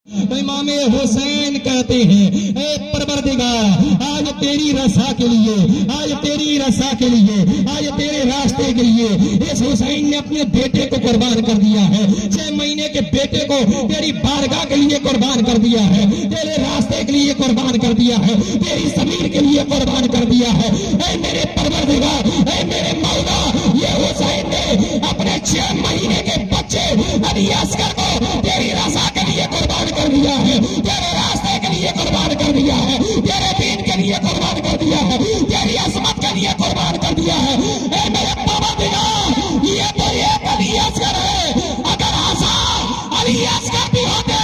امام حسین کہتے ہیں اے پروردگار آج تیری رضا کے لیے، آج تیری رضا کے لیے، آج تیرے راستے کے لیے اس حسین نے اپنے بیٹے کو قربان کر دیا ہے، 6 مہینے کے بیٹے کو تیری بارگاہ کے لیے قربان کر دیا ہے، تیرے راستے کے لیے قربان کر دیا ہے، تیری زمین کے لیے قربان کر دیا ہے۔ اے میرے پروردگار، اے میرے مولا، یہ حسین نے اپنے 6 مہینے کے بچے علی اصغر کو تیری رضا کے لیے قربان کر دیا ہے، تیرے راستے کے لیے قربان کر دیا ہے، تیرے دین کے لیے قربان کر دیا ہے، تیری عظمت کے لیے قربان کر دیا ہے۔ اے میرے پروردگار، یہ تو ایک علی اصغر ہے، اگر آسان علی اصغر بھی ہوتے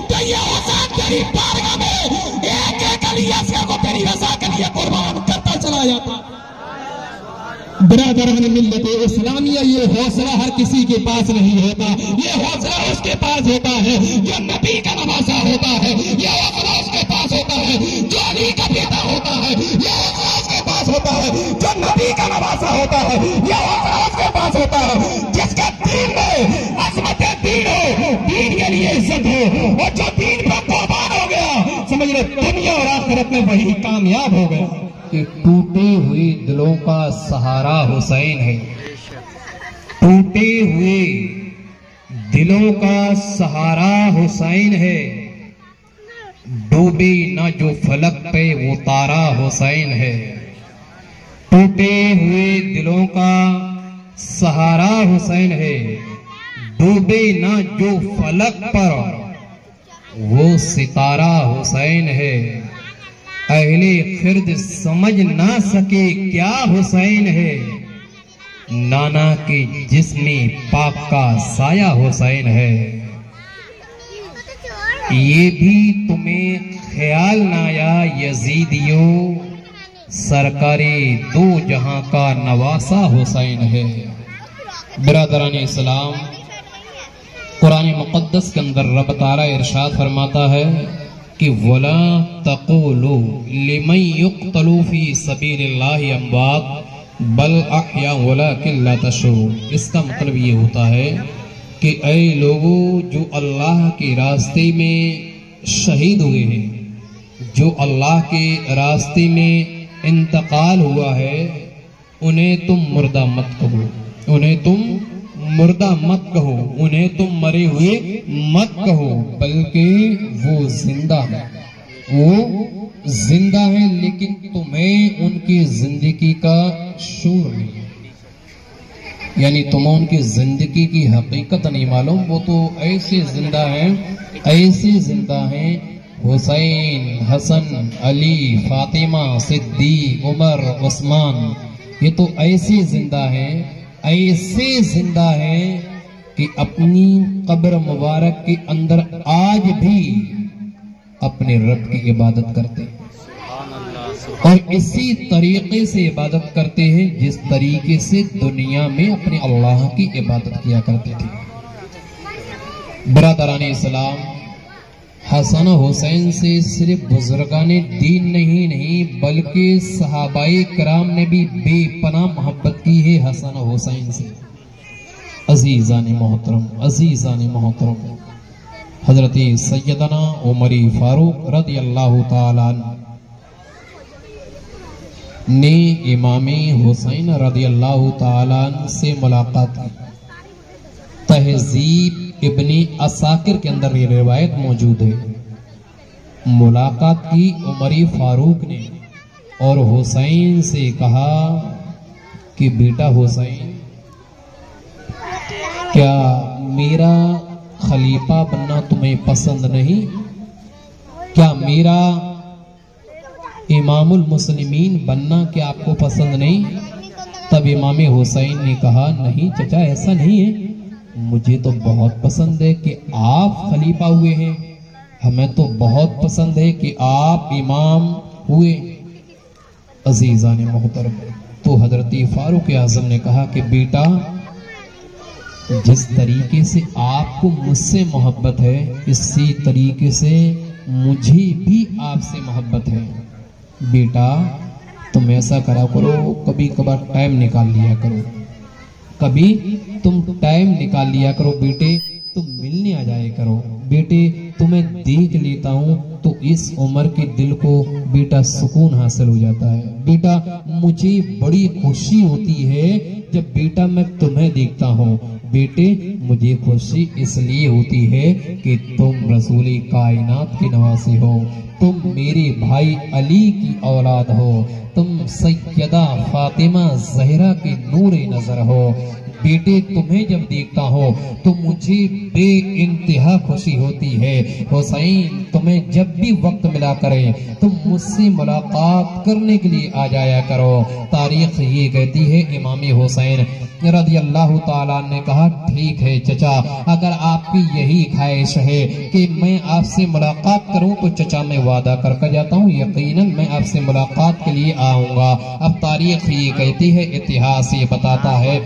تو یہ حسین تیری بارگاہ میں ایک ایک علی اصغر کو تیری رضا کے لیے قربان کرتا چلا جاتا۔ برادران ملت اسلامیہ، یہ حوصلہ ہر کسی کے پاس نہیں ہوتا، یہ حوصلہ اس کے پاس ہوتا ہے جو نبی کا نواسا ہوتا ہے، یہ حوصلہ اس کے پاس ہوتا ہے جو علی کا بیٹا ہوتا ہے، یہ حوصلہ اس کے پاس ہوتا ہے جو نبی کا نواسا ہوتا ہے، یہ حوصلہ اس کے پاس ہوتا ہے جس کے دین میں عظمت دین ہو، دین کے لیے عزت ہو، اور جو دین پر قربان ہو گیا سمجھ لے دنیا اور آخرت میں وہی کامیاب ہو گیا۔ کہ ٹوٹے ہوئے دلوں کا سہارا حسین ہے، ٹوٹے ہوئے دلوں کا سہارا حسین ہے، ڈوبے نہ جو فلک پہ وہ تارا حسین ہے، ٹوٹے ہوئے دلوں کا سہارا حسین ہے، ڈوبے نہ جو فلک پر وہ ستارہ حسین ہے، اہل خرد سمجھ نہ سکے کیا حسین ہے، نانا کے جسم پاک کا سایہ حسین ہے۔ یہ بھی تمہیں خیال نہ آیا یزیدیوں، سرکار دو جہاں کا نواسا حسین ہے۔ برادران اسلام، قرآن مقدس کے اندر رب تعالی ارشاد فرماتا ہے کہ وَلَا تَقُولُوا لِمَنْ يُقْتَلُوا فِي سَبِيلِ اللَّهِ أَمْوَاتٌ بَلْ أَحْيَاءٌ وَلَكِنْ لَا تَشْعُرُونَ۔ اس کا مطلب یہ ہوتا ہے کہ اے لوگوں جو اللہ کے راستے میں شہید ہوئے ہیں، جو اللہ کے راستے میں انتقال ہوا ہے، انہیں تم مردہ مت کہو، انہیں تم مردہ مت کہو، انہیں تم مرے ہوئے مت کہو، بلکہ وہ زندہ ہے، وہ زندہ ہے، لیکن تمہیں ان کی زندگی کا شعور نہیں ہے، یعنی تمہیں ان کی زندگی کی حقیقت نہیں معلوم۔ وہ تو ایسے زندہ ہیں، ایسے زندہ ہیں، حسین، حسن، علی، فاطمہ، صدیق، عمر، عثمان، یہ تو ایسے زندہ ہیں، ایسے زندہ ہیں کہ اپنی قبر مبارک کے اندر آج بھی اپنے رب کی عبادت کرتے ہیں، اور اسی طریقے سے عبادت کرتے ہیں جس طریقے سے دنیا میں اپنے اللہ کی عبادت کیا کرتے تھے۔ برادران اسلام، حسن حسین سے صرف بزرگان دین نہیں بلکہ صحابہ کرام نے بھی بے پناہ محبت کی ہے حسن حسین سے۔ عزیزان محترم، حضرت سیدنا عمر فاروق رضی اللہ تعالیٰ نے امام حسین رضی اللہ تعالیٰ سے ملاقات کی۔ تہذیب ابن عساکر کے اندر یہ روایت موجود ہے، ملاقات کی عمر فاروق نے اور حسین سے کہا کہ بیٹا حسین، کیا میرا خلیفہ بننا تمہیں پسند نہیں؟ کیا میرا امام المسلمین بننا کیا آپ کو پسند نہیں؟ تب امام حسین نے کہا نہیں چچا، ایسا نہیں ہے، مجھے تو بہت پسند ہے کہ آپ خلیفہ ہوئے ہیں، ہمیں تو بہت پسند ہے کہ آپ امام ہوئے۔ عزیزان محترم، تو حضرت فاروق اعظم نے کہا کہ بیٹا، جس طریقے سے آپ کو مجھ سے محبت ہے، اسی طریقے سے مجھے بھی آپ سے محبت ہے۔ بیٹا تم ایسا کرا کرو، کبھی کبھار ٹائم نکال لیا کرو، کبھی تم ٹائم نکال لیا کرو، بیٹے تم ملنے آ جائے کرو، بیٹے تمہیں دیکھ لیتا ہوں تو اس عمر کے دل کو بیٹا سکون حاصل ہو جاتا ہے۔ بیٹا مجھے بڑی خوشی ہوتی ہے جب بیٹا میں تمہیں دیکھتا ہوں۔ بیٹے مجھے خوشی اس لیے ہوتی ہے کہ تم رسول کائنات کے نواسی ہو، تم میرے بھائی علی کی اولاد ہو، تم سیدہ فاطمہ زہرا کی نور نظر ہو۔ بیٹے تمہیں جب دیکھتا ہوں تو مجھے بے انتہا خوشی ہوتی ہے۔ حسین تمہیں جب بھی وقت ملا کرے تم مجھ سے ملاقات کرنے کے لیے آ جایا کرو۔ تاریخ یہ کہتی ہے امام حسین رضی اللہ تعالیٰ نے کہا ٹھیک ہے چچا، اگر آپ کی یہی خواہش ہے کہ میں آپ سے ملاقات کروں تو چچا میں وعدہ کر کے جاتا ہوں، یقیناً میں آپ سے ملاقات کے لیے آؤں گا۔ اب تاریخ یہ کہتی ہے، اتہاس یہ بتاتا ہے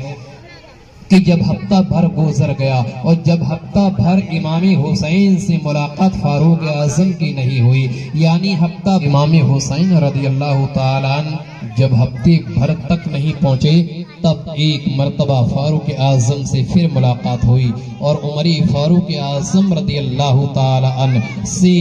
کہ جب ہفتہ بھر گزر گیا اور جب ہفتہ بھر امام حسین سے ملاقات فاروق اعظم کی نہیں ہوئی، یعنی ہفتہ امام حسین رضی اللہ تعالیٰ عنہ جب ہفتے بھر تک نہیں پہنچے، تب ایک مرتبہ فاروق اعظم سے پھر ملاقات ہوئی اور عمر فاروق اعظم رضی اللہ تعالیٰ عنہ سے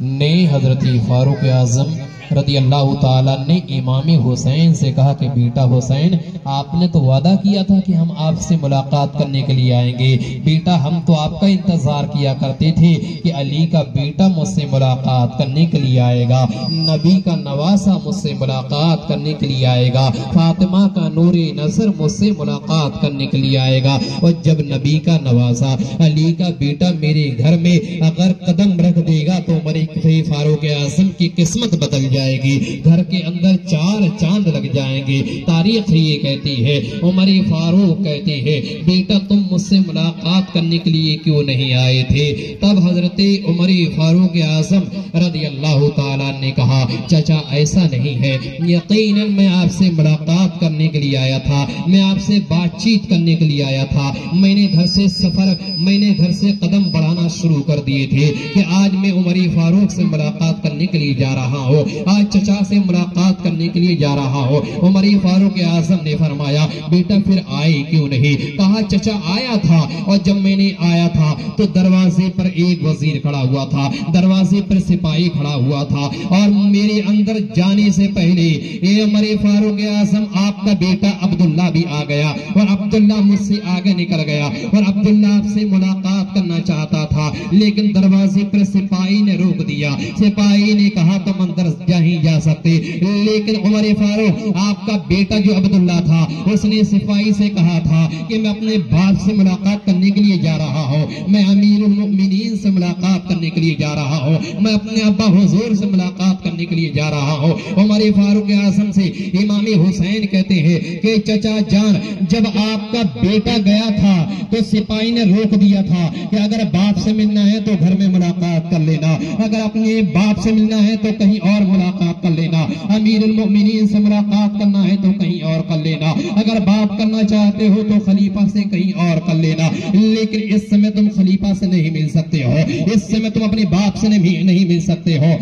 نے حضرت فاروق اعظم رضی اللہ تعالیٰ نے امام حسین سے کہا کہ بیٹا حسین، آپ نے تو وعدہ کیا تھا کہ ہم آپ سے ملاقات کرنے کے لیے آئیں گے۔ بیٹا ہم تو آپ کا انتظار کیا کرتے تھے کہ علی کا بیٹا مجھ سے ملاقات کرنے کے لیے آئے گا، نبی کا نواسا مجھ سے ملاقات کرنے کے لیے آئے گا، فاطمہ کا نور نظر مجھ سے ملاقات کرنے کے لیے آئے گا۔ اور جب نبی کا نواسا علی کا بیٹا میرے گھر میں اگر قدم رکھ دے گا تو فاروق اعظم کی قسمت بدل جائے گی، گھر کے اندر 4 چاند لگ جائیں گے۔ تاریخ یہ کہتی ہے، عمر فاروق کہتے ہیں بیٹا تم مجھ سے ملاقات کرنے کے لیے کیوں نہیں آئے تھے؟ تب حضرت عمر فاروق اعظم رضی اللہ تعالیٰ نے کہا چچا ایسا نہیں ہے، یقیناً میں آپ سے ملاقات کرنے کے لیے آیا تھا، میں آپ سے بات چیت کرنے کے لیے آیا تھا، میں نے گھر سے قدم بڑھانا شروع کر دیے تھے کہ آج میں عمر فاروق سے ملاقات کرنے کے لیے جا رہا ہوں، آج چچا سے ملاقات کرنے کے لیے جا رہا ہوں۔ عمر فاروق اعظم نے فرمایا بیٹا پھر آئے کیوں نہیں؟ کہا چچا آیا تھا، اور جب میں نے آیا تھا تو دروازے پر ایک وزیر کھڑا ہوا تھا، دروازے پر سپاہی کھڑا ہوا تھا، اور میرے اندر جانے سے پہلے اے عمر فاروق اعظم آپ کا بیٹا عبداللہ بھی آ گیا، اور عبداللہ مجھ سے آگے نکل گیا، اور عبداللہ آپ سے ملاقات کرنا چاہتا تھا لیکن دروازے پر سپاہی نے روک دیا۔ سپاہی نے کہا تم اندر نہیں جا سکتے، لیکن عمر فاروق آپ کا بیٹا جو عبداللہ تھا اس نے سپاہی سے کہا تھا کہ میں اپنے باپ سے ملاقات کرنے کے لیے جا رہا ہوں، میں امیر المؤمنین سے ملاقات کرنے کے لیے جا رہا ہوں، میں اپنے ابا حضور سے ملاقات کرنے کے لیے جا رہا ہوں۔ عمر فاروق اعظم سے امام حسین کہتے ہیں کہ چچا جان جب آپ کا بیٹا گیا تھا تو سپاہی نے روک دیا تھا کہ اگر باپ سے ملنا ہے تو گھر میں ملاقات کر لینا، اگر اپنے باپ سے ملنا ہے تو کہیں اور ملاقات کر لینا، امیر المؤمنین سے ملاقات کرنا ہے تو کہیں اور کر لینا، اگر باپ کرنا چاہتے ہو تو خلیفہ سے کہیں اور کر لینا، لیکن اس سمے تم خلیفہ سے نہیں مل سکتے ہو، اس سمے تم اپنے باپ سے نہیں مل سکتے ہو۔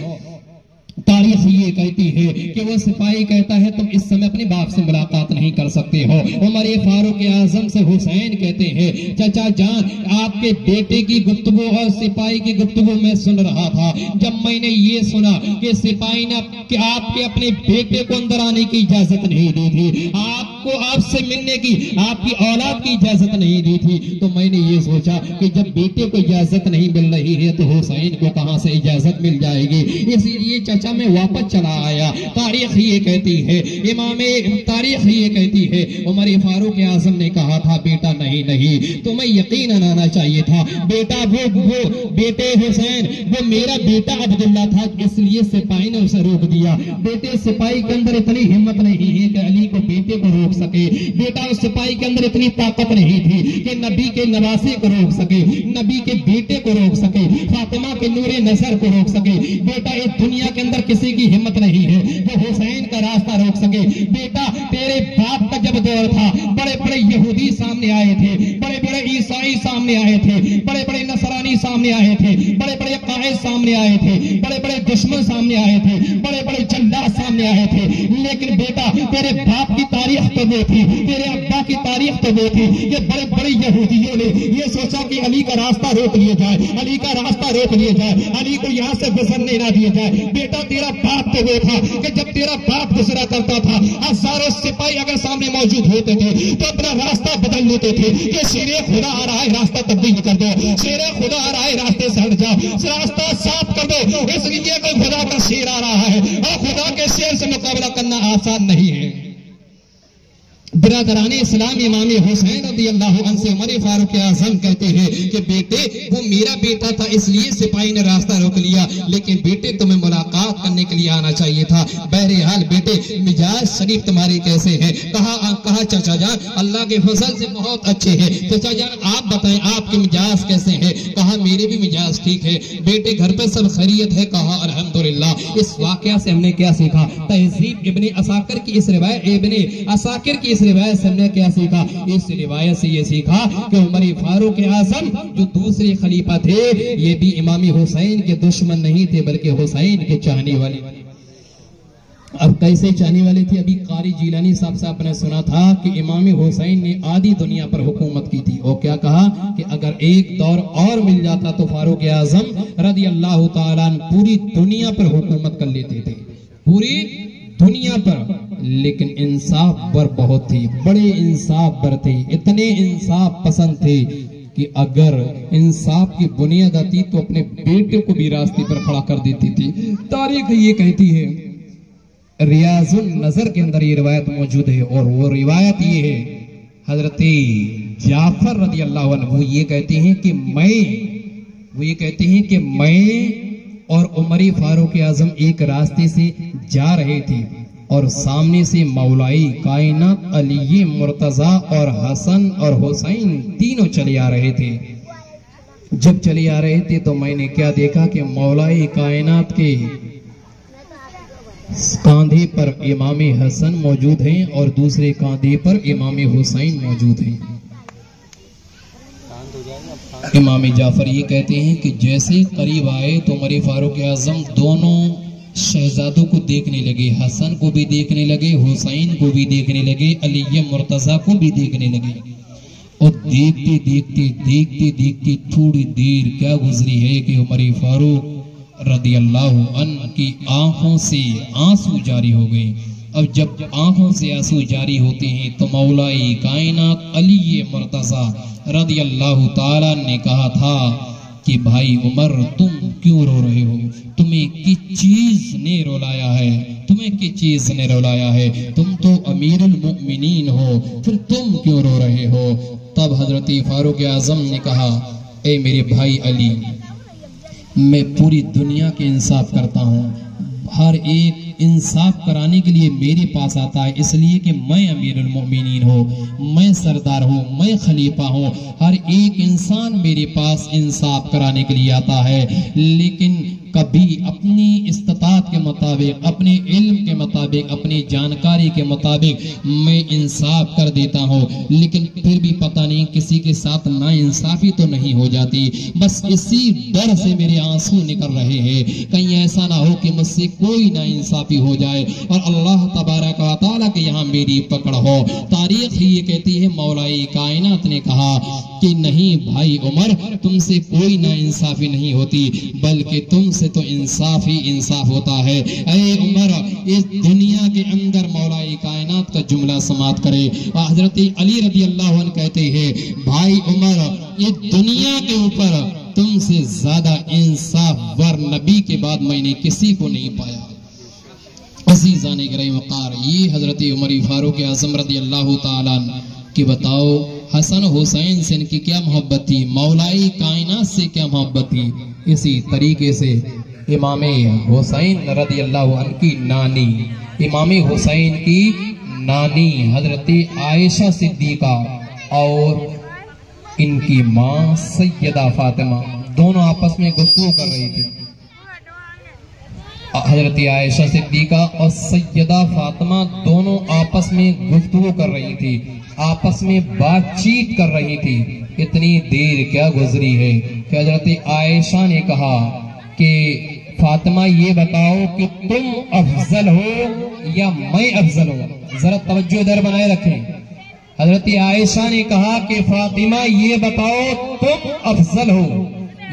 تاریخ یہ کہتی ہے کہ وہ سپاہی کہتا ہے تم اس سمے اپنے باپ سے ملاقات نہیں کر سکتے ہو۔ عمر فاروق اعظم سے حسین کہتے ہیں چچا جان آپ کے بیٹے کی گفتگو اور سپاہی کی گفتگو میں سن رہا تھا، جب میں نے یہ سنا کہ سپاہی نے کہ آپ کے اپنے بیٹے کو اندر آنے کی اجازت نہیں دی تھی، آپ کو آپ سے ملنے کی آپ کی اولاد کی اجازت نہیں دی تھی، تو میں نے یہ سوچا کہ جب بیٹے کو اجازت نہیں مل رہی ہے تو حسین کو کہاں سے اجازت مل جائے گی، اسی لیے چچا میں واپس چلا آیا۔ تاریخ یہ کہتی ہے تاریخ یہ کہتی ہے عمر فاروق اعظم نے کہا تھا بیٹا نہیں تمہیں یقیناً آنا چاہیے تھا، بیٹا وہ بیٹے حسین وہ میرا بیٹا عبداللہ تھا، اس لیے سپاہی نے اسے روک دیا۔ بیٹے سپاہی کے اندر اتنی ہمت نہیں ہے کہ علی کو بیٹے کو روک سکے، بیٹا اس سپاہی کے اندر اتنی طاقت نہیں تھی کہ نبی کے نواسے کو روک سکے، نبی کے بیٹے کو روک سکے، فاطمہ کے نور نظر کو روک سکے، بیٹا اس دنیا کے اندر کسی کی ہمت نہیں ہے جو حسین کا راستہ روک سکے۔ بیٹا تیرے باپ کا جب دور تھا بڑے بڑے یہودی سامنے آئے تھے، بڑے بڑے عیسائی سامنے آئے تھے، بڑے بڑے نصرانی سامنے آئے تھے، بڑے بڑے قائد سامنے آئے تھے، بڑے بڑے دشمن سامنے آئے تھے، بڑے بڑے جلاد سامنے آئے تھے، لیکن بیٹا تیرے باپ کی تاریخ تو وہ تھی، تیرے ابا کی تاریخ تو وہ تھی کہ بڑے بڑے یہودیوں نے یہ سوچا کہ علی کا راستہ روک لیا جائے، علی کا راستہ روک لیا جائے، علی کو یہاں سے گزرنے نہ دیا جائے۔ بیٹا تیرا باپ تو وہ تھا کہ جب تیرا باپ گزرا کرتا تھا ہزاروں سپاہی اگر سامنے موجود ہوتے تھے تو اپنا راستہ بدل لیتے تھے کہ شیر خدا آ رہا ہے، راستہ تبدیل کر دو، شیر خدا آ رہا ہے، راستے سے ہٹ جاؤ، راستہ صاف کر دو، اس لیے کہ خدا کا شیر آ رہا ہے اور خدا کے شیر سے مقابلہ کرنا آسان نہیں ہے۔ برادران اسلام امام حسین رضی اللہ عنہ سے عمر فاروق اعظم کہتے ہیں کہ بیٹے وہ میرا بیٹا تھا اس لیے سپاہی نے راستہ روک لیا، لیکن بیٹے تمہیں ملاقات کرنے کے لیے آنا چاہیے تھا۔ بہرحال بیٹے مزاج شریف تمہاری کیسے ہے؟ کہا چچا جان اللہ کے فضل سے بہت اچھے ہیں۔ چچا جان آپ بتائیں آپ کے مزاج کیسے ہیں؟ کہا میرے بھی مزاج ٹھیک ہے۔ بیٹے گھر پہ سب خیریت ہے؟ کہا الحمدللہ۔ اس واقعہ سے ہم نے کیا سیکھا؟ تہذیب ابن عساکر کی اس روایت سے ہم نے کیا سیکھا؟ اس روایت سے یہ سیکھا کہ عمر فاروق اعظم جو دوسرے خلیفہ تھے یہ بھی امام حسین کے دشمن نہیں تھے بلکہ حسین کے چاہنے والے۔ اب کیسے چاہنے والے تھے؟ ابھی قاری جیلانی صاحب سے آپ نے سنا تھا کہ امام حسین نے آدھی دنیا پر حکومت کی تھی اور کیا کہا کہ اگر ایک دور اور مل جاتا تو فاروق اعظم رضی اللہ تعالیٰ عنہ پوری دنیا پر حکومت کر لیتے تھے، پوری دنیا پر۔ لیکن انصاف پر بہت تھی، بڑے انصاف پر تھے، اتنے انصاف پسند تھے کہ اگر انصاف کی بنیاد آتی تو اپنے بیٹے کو بھی راستے پر کھڑا کر دیتی تھی۔ تاریخ یہ کہتی ہے، ریاض النظر کے اندر یہ روایت موجود ہے اور وہ روایت یہ ہے حضرت جعفر رضی اللہ عنہ وہ یہ کہتے ہیں کہ میں اور عمر فاروق اعظم ایک راستے سے جا رہے تھے اور سامنے سے مولائی کائنات علی مرتضی اور حسن اور حسین تینوں چلے آ رہے تھے۔ جب چلے آ رہے تھے تو میں نے کیا دیکھا کہ مولائی کائنات کے کاندھے پر امام حسن موجود ہیں اور دوسرے کاندھے پر امام حسین موجود ہیں۔ امام جعفر یہ کہتے ہیں کہ جیسے قریب آئے تو عمر فاروق اعظم دونوں شہزادوں کو دیکھنے لگے، حسن کو بھی دیکھنے لگے، حسین کو بھی دیکھنے لگے، علی مرتضی کو بھی دیکھنے لگے، اور دیکھتے تھوڑی دیر کیا گزری ہے کہ عمر فاروق رضی اللہ عنہ کی آنکھوں سے آنسو جاری ہو گئے۔ اب جب آنکھوں سے آنسو جاری ہوتے ہیں تو مولائی کائنات علی مرتضی رضی اللہ تعالیٰ نے کہا تھا کہ بھائی عمر تم کیوں رو رہے ہو؟ تمہیں کس چیز نے رولایا ہے؟ تم تو امیر المؤمنین ہو، پھر تم کیوں رو رہے ہو؟ تب حضرت فاروق اعظم نے کہا اے میرے بھائی علی، میں پوری دنیا کے انصاف کرتا ہوں، ہر ایک انصاف کرانے کے لیے میرے پاس آتا ہے، اس لیے کہ میں امیر المؤمنین ہوں، میں سردار ہوں، میں خلیفہ ہوں، ہر ایک انسان میرے پاس انصاف کرانے کے لیے آتا ہے، لیکن کبھی اپنی استطاعت کے مطابق، اپنے علم کے مطابق، اپنی جانکاری کے مطابق میں انصاف کر دیتا ہوں، لیکن پھر بھی پتہ نہیں کسی کے ساتھ نا انصافی تو نہیں ہو جاتی۔ بس اسی ڈر سے میرے آنسو نکل رہے ہیں، کہیں ایسا نہ ہو کہ مجھ سے کوئی نا انصافی ہو جائے اور اللہ تبارک و تعالیٰ کے یہاں میری پکڑ ہو۔ تاریخ یہ کہتی ہے مولائی کائنات نے کہا کہ نہیں بھائی عمر، تم سے کوئی نا انصافی نہیں ہوتی، بلکہ تم سے تو انصاف ہی انصاف ہوتا ہے۔ اے عمر، اس دنیا کے اندر مولائی کائنات کا جملہ سماعت کرے۔ حضرت علی رضی اللہ عنہ کہتے ہیں بھائی عمر، اس دنیا کے اوپر تم سے زیادہ انصاف ور نبی کے بعد میں نے کسی کو نہیں پایا۔ عزیزان گرامی وقار، یہ حضرت عمر فاروق اعظم رضی اللہ تعالیٰ کہ بتاؤ حسن حسین سے ان کی کیا محبت تھی، مولائی کائنات سے کیا محبت تھی۔ اسی طریقے سے امام حسین رضی اللہ عنہ کی نانی، امام حسین کی نانی حضرت عائشہ صدیقہ اور ان کی ماں سیدہ فاطمہ دونوں آپس میں گفتگو کر رہی تھی۔ حضرت عائشہ صدیقہ اور سیدہ فاطمہ دونوں آپس میں گفتگو کر رہی تھی، آپس میں بات چیت کر رہی تھی۔ اتنی دیر کیا گزری ہے کہ حضرت عائشہ نے کہا کہ فاطمہ یہ بتاؤ کہ تم افضل ہو یا میں افضل ہوں. ذرا توجہ ادھر بنائے رکھیں. حضرت عائشہ نے کہا کہ فاطمہ یہ بتاؤ تم افضل ہو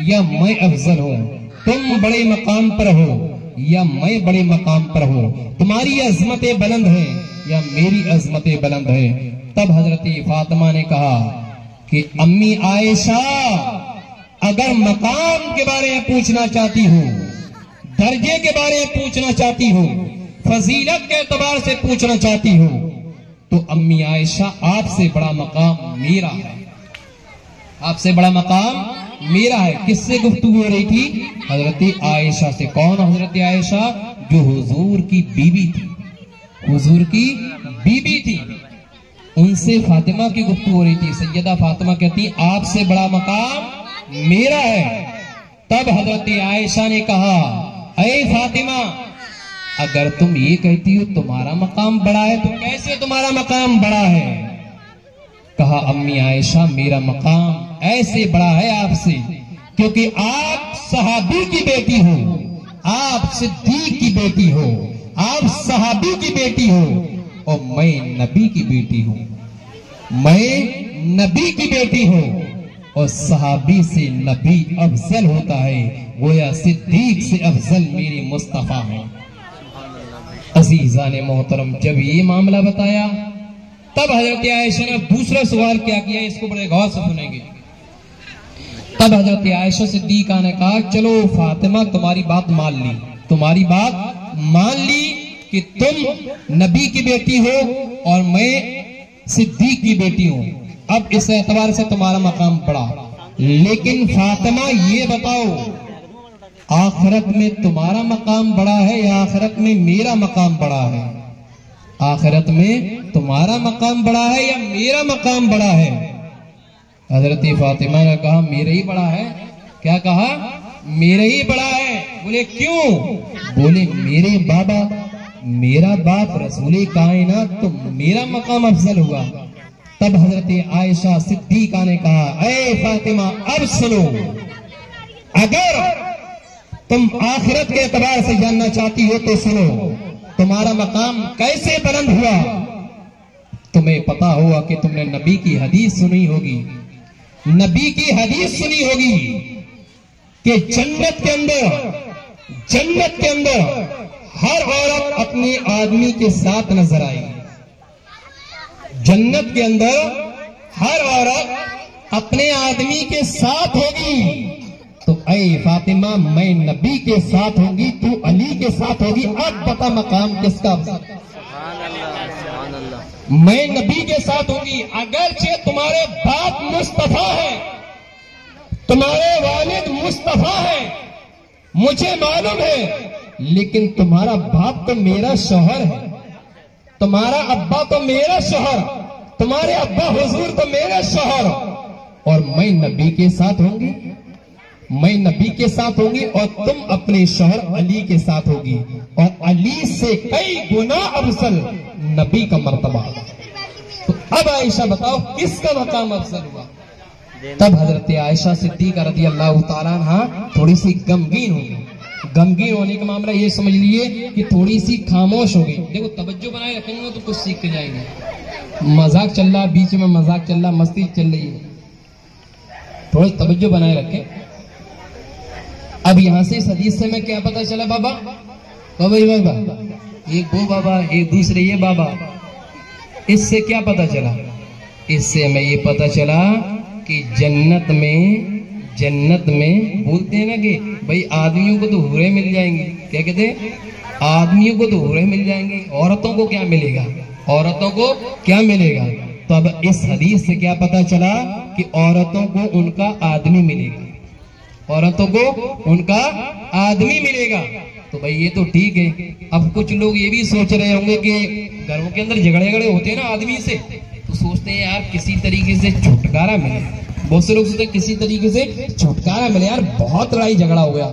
یا میں افضل ہوں, تم بڑے مقام پر ہو یا میں بڑے مقام پر ہوں, تمہاری عظمتیں بلند ہیں یا میری عظمتیں بلند ہیں. تب حضرت فاطمہ نے کہا کہ امی عائشہ اگر مقام کے بارے میں پوچھنا چاہتی ہو, درجے کے بارے میں پوچھنا چاہتی ہو, فضیلت کے اعتبار سے پوچھنا چاہتی ہو, تو امی عائشہ آپ سے بڑا مقام میرا ہے, آپ سے بڑا مقام میرا ہے. کس سے گفتگو ہو رہی تھی؟ حضرت عائشہ سے. کون حضرت عائشہ؟ جو حضور کی بیوی تھی, حضور کی بیوی تھی, ان سے فاطمہ کی گفتگو ہو رہی تھی. سیدہ فاطمہ کہتی آپ سے بڑا مقام میرا ہے. تب حضرت عائشہ نے کہا اے فاطمہ اگر تم یہ کہتی ہو تمہارا مقام بڑا ہے تو کیسے تمہارا مقام بڑا ہے؟ کہا امی عائشہ میرا مقام ایسے بڑا ہے آپ سے کیونکہ آپ صحابی کی بیٹی ہو, آپ صدیق کی بیٹی ہو, آپ صحابی کی بیٹی ہو, اور میں نبی کی بیٹی ہوں. میں نبی کی بیٹی ہوں اور صحابی سے نبی افضل ہوتا ہے, گویا صدیق سے افضل میری مصطفیٰ ہے. عزیزان محترم جب یہ معاملہ بتایا تب حضرت عائشہ نے دوسرا سوال کیا کیا, اس کو بڑے غور سے سنیں گے. تب حضرت عائشہ صدیقہ نے کہا چلو فاطمہ تمہاری بات مان لی, تمہاری بات مان لی کہ تم نبی کی بیٹی ہو اور میں صدیق کی بیٹی ہوں, اب اس اعتبار سے تمہارا مقام بڑا. لیکن فاطمہ یہ بتاؤ آخرت میں تمہارا مقام بڑا ہے یا آخرت میں میرا مقام بڑا ہے؟ آخرت میں تمہارا مقام بڑا ہے یا میرا مقام بڑا ہے؟ حضرت فاطمہ نے کہا میرا ہی بڑا ہے. کیا کہا؟ میرا ہی بڑا ہے. بولے کیوں؟ بولے میرے بابا, میرا باپ رسول کائنات, تو میرا مقام افضل ہوا. تب حضرت عائشہ صدیقہ نے کہا اے فاطمہ اب سنو, اگر تم آخرت کے اعتبار سے جاننا چاہتی ہو تو سنو, تمہارا مقام کیسے بلند ہوا. تمہیں پتا ہوگا کہ تم نے نبی کی حدیث سنی ہوگی, نبی کی حدیث سنی ہوگی کہ جنت کے اندر ہر عورت اپنے آدمی کے ساتھ نظر آئی. جنت کے اندر ہر عورت اپنے آدمی کے ساتھ ہوگی. تو اے فاطمہ میں نبی کے ساتھ ہوں گی, تو علی کے ساتھ ہوگی. اب بتا مقام کس کا؟ میں نبی کے ساتھ ہوں گی. اگرچہ تمہارے باپ مصطفیٰ ہے, تمہارے والد مصطفیٰ ہے, مجھے معلوم ہے, لیکن تمہارا باپ تو میرا شوہر ہے, تمہارا ابا تو میرا شوہر, تمہارے ابا حضور تو میرا شوہر, اور میں نبی کے ساتھ ہوں گی, میں نبی کے ساتھ ہوں گی, اور تم اپنے شوہر علی کے ساتھ ہوگی, اور علی سے کئی گنا افضل نبی کا مرتبہ. تو اب عائشہ بتاؤ کس کا مقام افضل ہوا؟ تب حضرت عائشہ صدیقہ رضی اللہ تعالیٰ عنہ تھوڑی سی غمگین ہو گئی. غمگین ہونے کا معاملہ یہ سمجھ لیجیے کہ تھوڑی سی خاموش ہو گئی. دیکھو توجہ بنائے رکھیں گے تو کچھ سیکھ کے جائیں گے. مذاق چل رہا, بیچ میں مذاق چل رہا, مستی چل رہی ہے, تھوڑی توجہ بنائے رکھیں. اب یہاں سے اس حدیث سے میں کیا پتا چلا بابا, ایک وہ بابا ایک دوسرے یہ بابا, اس سے کیا پتا چلا؟ اس سے میں یہ پتا چلا کہ جنت میں بولتے ہیں نا کہ بھائی آدمیوں کو تو حوریں مل جائیں گی. کیا کہتے ہیں؟ آدمیوں کو تو حوریں مل جائیں گی, عورتوں کو کیا ملے گا؟ عورتوں کو کیا ملے گا؟ تو اب اس حدیث سے کیا پتا چلا کہ عورتوں کو ان کا آدمی ملے گا, عورتوں کو ان کا آدمی ملے گا. تو بھائی یہ تو ٹھیک ہے. اب کچھ لوگ یہ بھی سوچ رہے ہوں گے کہ گھروں کے اندر جھگڑے ہوتے ہیں نا آدمی سے, تو سوچتے ہیں یار کسی طریقے سے چھٹکارا ملے. بہت سے لوگ سوچتے ہیں کسی طریقے سے چھٹکارا ملے, یار بہت لڑائی جھگڑا ہو گیا.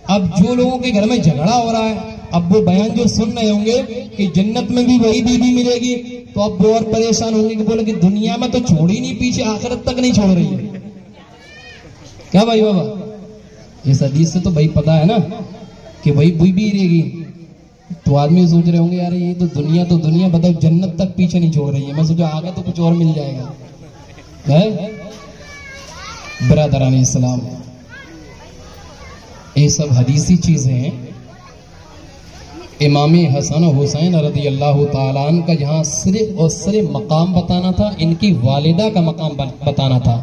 اب جو لوگوں کے گھر میں جھگڑا ہو رہا ہے, اب وہ بیان جو سن رہے ہوں گے کہ جنت میں بھی وہی بیوی ملے گی, تو اب وہ اور پریشان ہوں گے کہ بولے کہ دنیا میں تو چھوڑ ہی نہیں, پیچھے آخرت تک نہیں چھوڑ رہی ہے. کیا بھائی بابا؟ اس حدیث سے تو بھائی پتا ہے نا کہ بھائی بوئی بھی رہے گی. تو آدمی سوچ رہے ہوں گے یار یہ تو دنیا بتاؤ جنت تک پیچھے نہیں چھوڑ رہی ہے. میں سوچا آگے تو کچھ اور مل جائے گا. برادران اسلام، یہ سب حدیثی چیزیں ہیں. امام حسن و حسین رضی اللہ تعالیٰ عنہ کا جہاں صرف اور صرف مقام بتانا تھا، ان کی والدہ کا مقام بتانا تھا.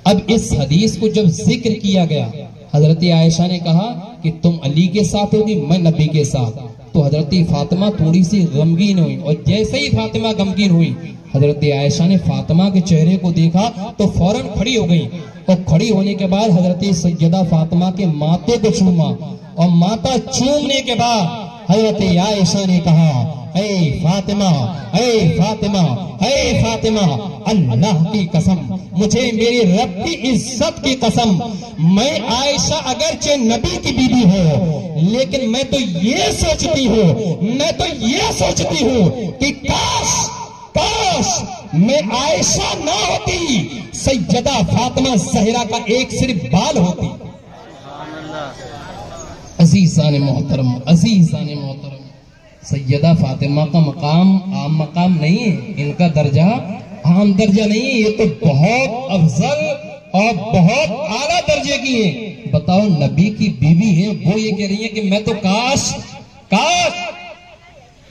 اب اس حدیث کو جب ذکر کیا گیا، حضرت عائشہ نے کہا کہ تم علی کے ساتھ ہوگی، میں نبی کے ساتھ. تو حضرت فاطمہ تھوڑی سی غمگین ہوئی، اور جیسے ہی فاطمہ غمگین ہوئی، حضرت عائشہ نے فاطمہ کے چہرے کو دیکھا تو فوراً کھڑی ہو گئی. اور کھڑی ہونے کے بعد حضرت سیدہ فاطمہ کے ماتھے کو چوما، اور ماتھا چومنے کے بعد حضرت عائشہ نے کہا اے فاطمہ، اے فاطمہ، اے فاطمہ، اللہ کی قسم، مجھے میرے رب کی عزت کی قسم، میں عائشہ اگرچہ نبی کی بیوی ہوں، لیکن میں تو یہ سوچتی ہوں کہ کاش میں عائشہ نہ ہوتی، سیدہ فاطمہ زہرا کا ایک صرف بال ہوتی. عزیزان محترم، سیدہ فاطمہ کا مقام عام مقام نہیں ہے، ان کا درجہ عام درجہ نہیں ہے، یہ تو بہت افضل اور بہت اعلیٰ درجے کی ہیں. بتاؤ نبی کی بیوی ہے، وہ یہ کہہ رہی ہے کہ میں تو کاش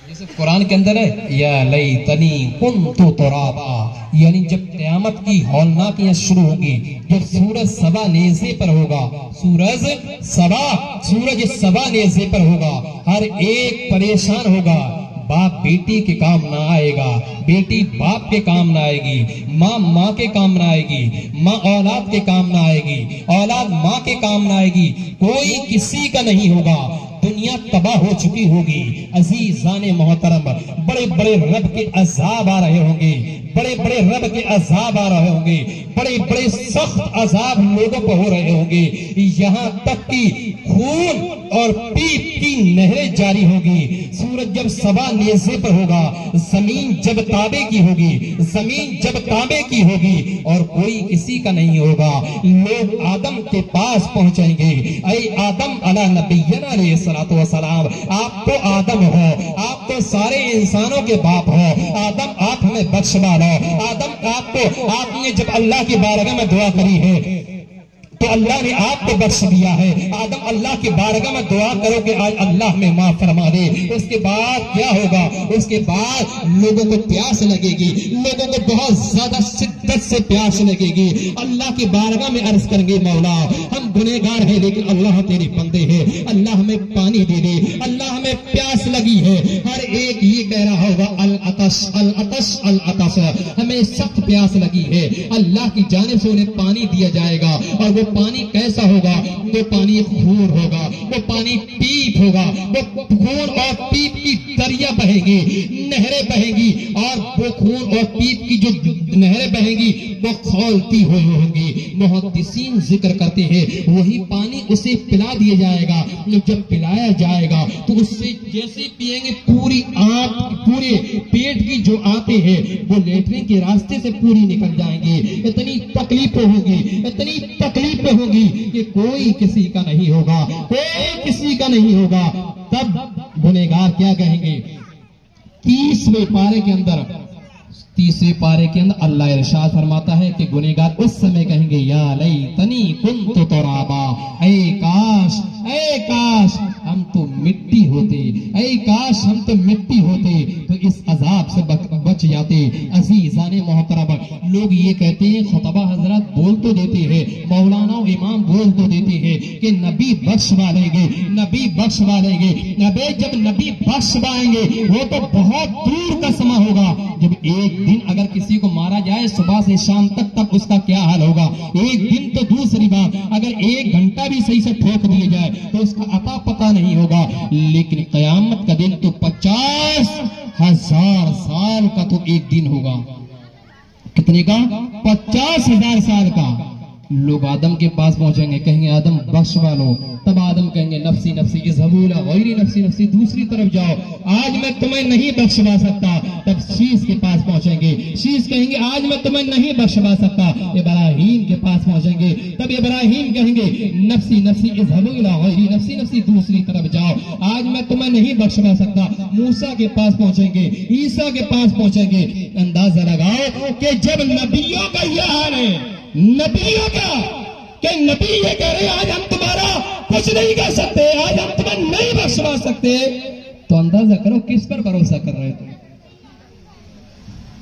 جیسے قرآن کے اندر ہے یا لیتنی کنت ترابا، یعنی جب قیامت کی ہولناکیاں شروع ہوگی، جب سورج سبا نیزے پر ہوگا، سورج سبا نیزے پر ہوگا، ہر ایک پریشان ہوگا. باپ بیٹی کے کام نہ آئے گا، بیٹی باپ کے کام نہ آئے گی، ماں کے کام نہ آئے گی، ماں اولاد کے کام نہ آئے گی، اولاد ماں کے کام نہ آئے گی، کوئی کسی کا نہیں ہوگا. دنیا تباہ ہو چکی ہوگی. عزیزان محترم، بڑے بڑے رب کے عذاب آ رہے ہوں گے، بڑے بڑے سخت عذاب لوگوں کو ہو رہے ہوں گے، یہاں تک کہ خون اور پیپ کی نہریں جاری ہوگی. سورج جب سبا نیزے پر ہوگا، زمین جب تابے کی ہوگی اور کوئی کسی کا نہیں ہوگا. لوگ آدم کے پاس پہنچیں گے، اے آدم علی نبینا علیہ الصلوۃ والسلام، آپ تو آدم ہو، آپ تو سارے انسانوں کے باپ ہو، آدم آپ ہمیں بخشوا لو. آدم آپ نے جب اللہ کی بارگاہ میں دعا کری ہے تو اللہ نے آپ کو بخش دیا ہے. آدم اللہ کی بارگاہ میں دعا کرو کہ آج اللہ میں معاف فرما دے. اس کے بعد کیا ہوگا؟ اس کے بعد لوگوں کو پیاس لگے گی، لوگوں کو بہت زیادہ شدت سے پیاس لگے گی. اللہ کی بارگاہ میں عرض کریں گے مولا ہم گنہگار ہیں لیکن اللہ تیرے بندے ہیں، اللہ ہمیں پانی دے دے، اللہ ہمیں پیاس لگی ہے. ہر ایک یہ کہہ رہا ہوگا العطش العطش العطش، ہمیں سخت پیاس لگی ہے. اللہ کی جانب سے انہیں پانی دیا جائے گا، اور وہ پانی کیسا ہوگا؟ وہ پانی خور ہوگا، وہ پانی پیپ ہوگا، وہ خون اور پیپ کی دریا بہیں گی، نہریں بہیں گی، اور وہ خون اور پیپ کی جو نہریں بہیں گی وہ کھولتی ہوئی ہوں گی. محدثین ذکر کرتے ہیں وہی پانی اسے پلا دیا جائے گا. جب پلایا جائے گا تو اس سے جیسے پیئیں گے پورے پیٹ کی جو آتے ہیں وہ لیٹرین کے راستے سے پوری نکل جائیں گے. اتنی تکلیفیں ہوگی کہ کوئی کسی کا نہیں ہوگا. تب گنہگار کیا کہیں گے؟ 30ویں پارے کے اندر اللہ ارشاد فرماتا ہے کہ گنہگار اس سمے کہیں گے یا لیتنی کنت ترابا، اے کاش ہم تو مٹی ہوتے، تو اس عذاب سے بچ جاتے. عزیزان محترم، لوگ یہ کہتے ہیں، خطبہ حضرات بول تو دیتے ہیں، مولانا امام بول تو دیتے ہیں کہ نبی بخشوا لیں گے. جب نبی بخشوائیں گے وہ تو بہت دور کا سما ہوگا. جب ایک دن اگر کسی کو مارا جائے صبح سے شام تک اس کا کیا حال ہوگا؟ ایک دن تو دوسری بات، اگر 1 گھنٹہ بھی صحیح سے ٹھوک دیے جائے تو اس کا عطا پتہ نہیں ہوگا. لیکن قیامت کا دن تو 50,000 سال کا تو ایک دن ہوگا. کتنے کا؟ 50,000 سال کا. لوگ آدم کے پاس پہنچیں گے، کہیں گے آدم بخشوا لو. تب آدم کہیں گے نفسی نفسی اذهبوا الی غیری نفسی، دوسری طرف جاؤ، آج میں تمہیں نہیں بخشوا سکتا. تب تب شیش کے پاس پہنچیں گے. شیش کہیں گے آج میں تمہیں نہیں بخشوا سکتا. ابراہیم کے پاس پہنچیں گے. تب ابراہیم کہیں گے نفسی نفسی اذهبوا الی غیری، نفسی نفسی دوسری طرف جاؤ، آج میں تمہیں نہیں بخشوا سکتا. موسیٰ کے پاس پہنچیں گے، عیسیٰ کے پاس پہنچیں گے. اندازہ لگاؤ کہ جب نبیوں کا یہ حال ہے، نبیوں کا، کہ نبی یہ کہہ رہے آج ہم تمہارا کچھ نہیں کر سکتے، آج ہم تمہیں نہیں بخشوا سکتے، تو اندازہ کرو کس پر بھروسہ کر رہے تھے.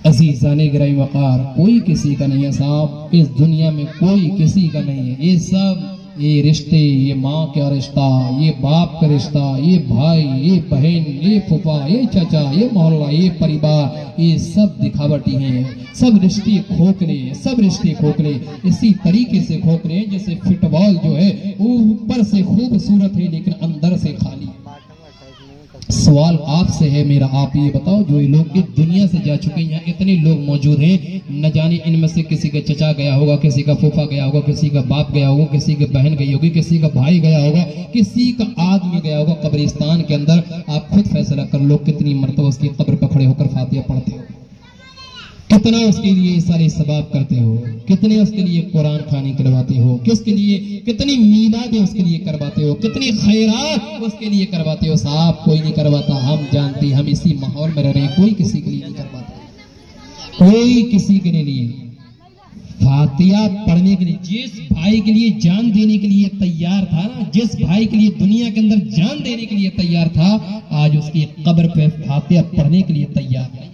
عزیزان گرامی وقار، کوئی کسی کا نہیں ہے صاحب، اس دنیا میں کوئی کسی کا نہیں ہے. یہ سب یہ رشتے، یہ ماں کا رشتہ، یہ باپ کا رشتہ، یہ بھائی، یہ بہن، یہ پھوپھا، یہ چچا، یہ محلہ، یہ پریوار، یہ سب دکھاوٹی ہیں. سب رشتے کھوکھلے، سب رشتے کھوکھلے اسی طریقے سے کھوکھلے ہیں جیسے فٹ بال جو ہے وہ اوپر سے خوبصورت ہے لیکن اندر سے خالی. سوال آپ سے ہے میرا، آپ یہ بتاؤ جو یہ لوگ اس دنیا سے جا چکے ہیں، یہاں اتنے لوگ موجود ہیں، نہ جانے ان میں سے کسی کا چچا گیا ہوگا، کسی کا پھوپھا گیا ہوگا، کسی کا باپ گیا ہوگا، کسی کی بہن گئی ہوگی، کسی کا بھائی گیا ہوگا، کسی کا آدمی گیا ہوگا قبرستان کے اندر. آپ خود فیصلہ کر لو کتنی مرتبہ اس کی قبر پر کھڑے ہو کر فاتحہ پڑھتے ہو، کتنا اس کے لیے سارے ثواب کرتے ہو، کتنے اس کے لیے قرآن خوانی کرواتے ہو، کس کے لیے کتنی میلادیں اس کے لیے کرواتے ہو، کتنی خیرات اس کے لیے کرواتے ہو. صاحب کوئی نہیں کرواتا، ہم جانتے، ہم اسی ماحول میں رہ رہے ہیں، کوئی کسی کے لیے نہیں کرواتا، کوئی کسی کے لیے. فاتحہ پڑھنے کے لیے جس بھائی کے لیے جان دینے کے لیے تیار تھا نا، جس بھائی کے لیے دنیا کے اندر جان دینے کے لیے تیار تھا، آج اس کی قبر پہ فاتحہ پڑھنے کے لیے تیار ہے.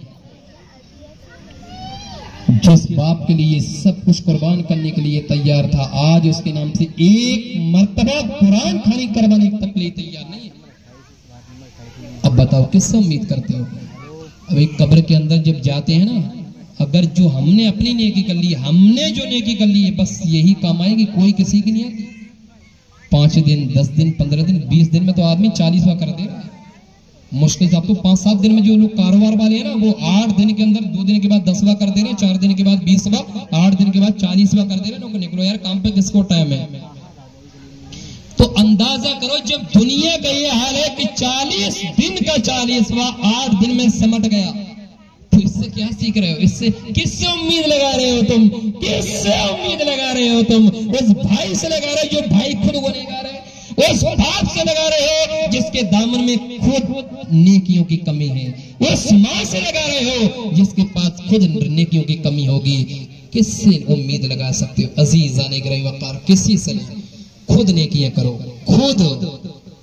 جس باپ کے لیے سب کچھ قربان کرنے کے لیے تیار تھا، آج اس کے نام سے ایک مرتبہ قرآن خوانی کروانے تک لیے تیار نہیں ہے. اب بتاؤ کس سے امید کرتے ہو؟ اب ایک قبر کے اندر جب جاتے ہیں نا، اگر جو ہم نے اپنی نیکی کر لی، ہم نے جو نیکی کر لی ہے، بس یہی کام آئے گی، کوئی کسی کی نہیں آتی. 5 دن 10 دن 15 دن 20 دن میں تو آدمی 40واں کر دے رہا ہے. مشکل سے آپ تو 5-7 دن میں جو لوگ کاروبار والے ہیں نا، وہ 8 دن کے اندر 2 دن کے بعد 10واں کر دے رہے ہیں، 4 دن کے بعد 20واں، 8 دن کے بعد 40واں کر دے رہے ہیں. نکلو یار کام پہ، کس کو ٹائم ہے؟ تو اندازہ کرو جب دنیا کا یہ حال ہے کہ 40 دن کا 40واں 8 دن میں سمٹ گیا، تو اس سے کیا سیکھ رہے ہو؟ اس سے کس سے امید لگا رہے ہو تم؟ کس سے امید لگا رہے ہو تم؟ اس بھائی سے لگا رہے ہو جو بھائی خود وہ نہیں گا رہے، اس باپ سے لگا رہے ہو جس کے دامن میں خود نیکیوں کی کمی ہے، اس ماں سے لگا رہے ہو جس کے پاس خود نیکیوں کی کمی ہوگی. کس سے امید لگا سکتے ہو؟ عزیزان گرامی وقار، کسی سے نہیں. خود نیکیاں کرو، خود.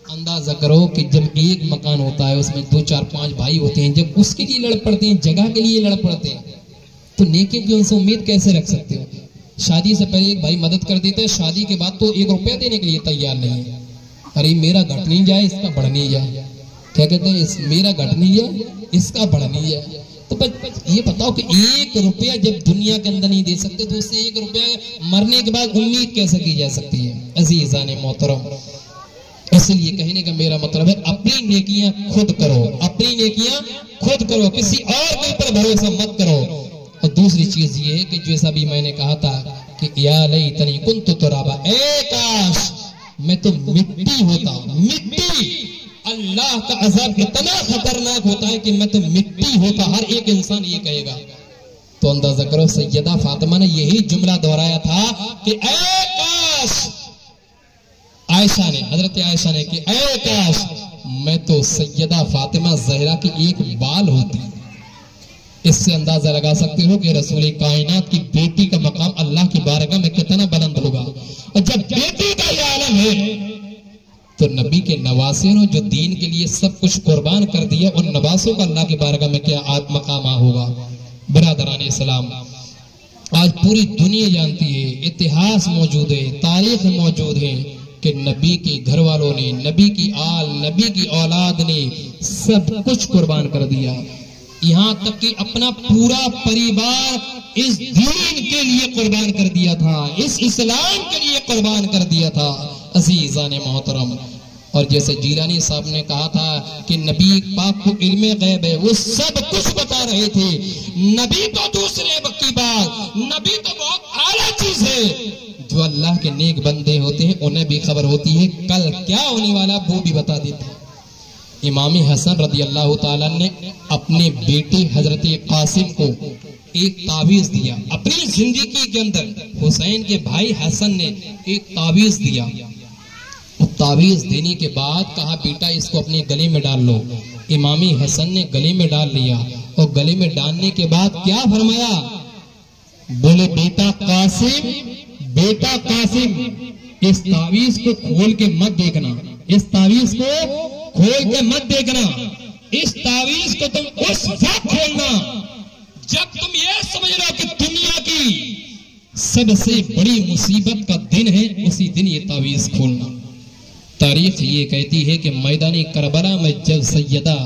اندازہ کرو کہ جب ایک مکان ہوتا ہے اس میں 2 4 5 بھائی ہوتے ہیں، جب اس کے لیے لڑ پڑتے ہیں، جگہ کے لیے لڑ پڑتے ہیں، تو نیکی کی ان سے امید کیسے رکھ سکتے ہو؟ شادی سے پہلے ایک بھائی مدد کر دیتے ہیں، شادی کے بعد تو 1 روپیہ دینے کے لیے تیار نہیں ہے. ارے میرا گھٹ نہیں جائے، اس کا بڑھ نہیں جائے. کیا کہتے ہیں؟ میرا گھٹ نہیں جائے، اس کا بڑھ نہیں جائے. تو یہ بتاؤ کہ 1 روپیہ جب دنیا کے اندر نہیں دے سکتے تو اس سے 1 روپیہ مرنے کے بعد امید کیسے کی جا سکتی ہے؟ عزیزان محترم، اس لیے کہنے کا میرا مطلب ہے اپنی نیکیاں خود کرو، اپنی نیکیاں خود کرو، کسی اور کے اوپر بھروسہ مت کرو. اور دوسری چیز یہ ہے کہ جیسا بھی میں نے کہا تھا کہ یا لیتنی کنت ترابا، اے کاش میں تو مٹی ہوتا. مٹی، اللہ کا عذاب اتنا خطرناک ہوتا ہے کہ میں تو مٹی ہوتا، ہر ایک انسان یہ کہے گا. تو اندازہ کرو سیدہ فاطمہ نے یہی جملہ دہرایا تھا کہ اے کاش، عائشہ نے، حضرت عائشہ نے، کہ اے کاش میں تو سیدہ فاطمہ زہرا کی ایک بال ہوتی. اس سے اندازہ لگا سکتے ہو کہ رسول کائنات کی بیٹی کا مقام اللہ کی بارگاہ میں کتنا بلند ہوگا. اور جب بیٹی کا یہ عالم ہے تو نبی کے نواسے نے جو دین کے لیے سب کچھ قربان کر دیا، ان نواسوں کا اللہ کی بارگاہ میں کیا مقام ہوگا. برادران اسلام، آج پوری دنیا جانتی ہے، اتہاس موجود ہے، تاریخ موجود ہے کہ نبی کے گھر والوں نے، نبی کی آل، نبی کی اولاد نے سب کچھ قربان کر دیا. یہاں تک کہ اپنا پورا پریوار اس دین کے لیے قربان کر دیا تھا، اس اسلام کے لیے قربان کر دیا تھا. عزیزان محترم، اور جیسے جیلانی صاحب نے کہا تھا کہ نبی پاک کو علم غیب ہے، وہ سب کچھ بتا رہے تھے. نبی تو دوسرے وقت کی بات، نبی تو بہت اعلیٰ چیز ہے. جو اللہ کے نیک بندے ہوتے ہیں انہیں بھی خبر ہوتی ہے کل کیا ہونے والا، وہ بھی بتا دیتے ہیں. امام حسن رضی اللہ تعالیٰ نے اپنے بیٹے حضرت قاسم کو ایک تعویذ دیا. اپنی زندگی کے اندر حسین کے بھائی حسن نے ایک تعویذ دیا. تعویذ دینے کے بعد کہا بیٹا اس کو اپنے گلے میں ڈال لو. امام حسن نے گلے میں ڈال لیا اور گلے میں ڈالنے کے بعد کیا فرمایا؟ بولے بیٹا قاسم اس تعویذ کو کھول کے مت دیکھنا. اس تعویذ کو کھول کے مت دیکھنا. اس تعویذ کو تم اس وقت کھولنا جب تم یہ سمجھ لو کہ دنیا کی سب سے بڑی مصیبت کا دن ہے, اسی دن یہ تعویذ کھولنا. تاریخ یہ کہتی ہے کہ میدان کربلا میں جب سیدہ